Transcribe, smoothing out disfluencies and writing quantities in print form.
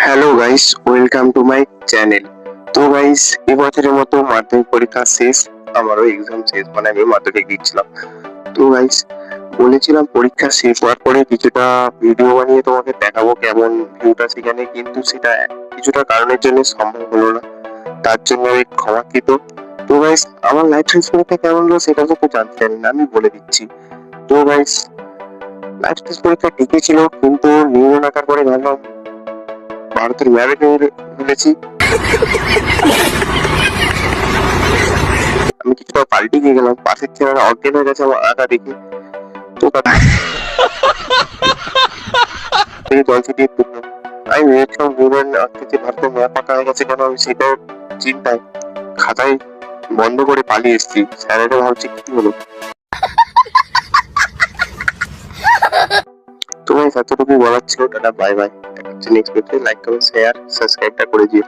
Hello guys, welcome to my channel. তো guys, এবছরের মতো মাধ্যমিক পরীক্ষা শেষ। আমারও এক্সাম শেষ, মানে আমি মাধ্যমিক দিচ্ছিলাম। তো গাইস, বলেছিলাম পরীক্ষা শেষ হওয়ার পরে কিছুটা ভিডিও বানিয়ে তোমাকে দেখাবো কেমন ভিউটা সেখানে, কিন্তু সেটা কিছুটা কারণের জন্য সম্ভব হলো না। তার জন্য আমি ক্ষমাকৃত। তো গাইস, আমার লাইফ সায়েন্স পরীক্ষা কেমন হলো সেটা তো জানতে চাই না, আমি বলে দিচ্ছি। তো গাইস, লাইফ সায়েন্স পরীক্ষা ঠিকই ছিল, কিন্তু নিউমন আঁকার পরে ভাবলাম ভারতের ম্যাপে ভুলেছি। আমি কিছুটা পাল্টে গিয়ে গেলাম, পাশের ছেলেরা অজ্ঞান হয়ে গেছে আমার আঁকা দেখে। তো তাদের থেকে জল ছিটিয়ে তুললাম। আমি ভেবেছিলাম নিউম্যান আঁকতে ভারতের ম্যাপ আঁকা হয়ে গেছে কেন, আমি সেটার চিন্তায় খাতায় বন্ধ করে পালিয়ে এসেছি। স্যারেরা ভাবছে কি হলো। তোমার এতটুকু বলার ছিল। Tata, bye bye. দেখা হচ্ছে নেক্সট ভিডিওতে। লাইক কমেন্ট শেয়ার সাবস্ক্রাইবটা করে দিও।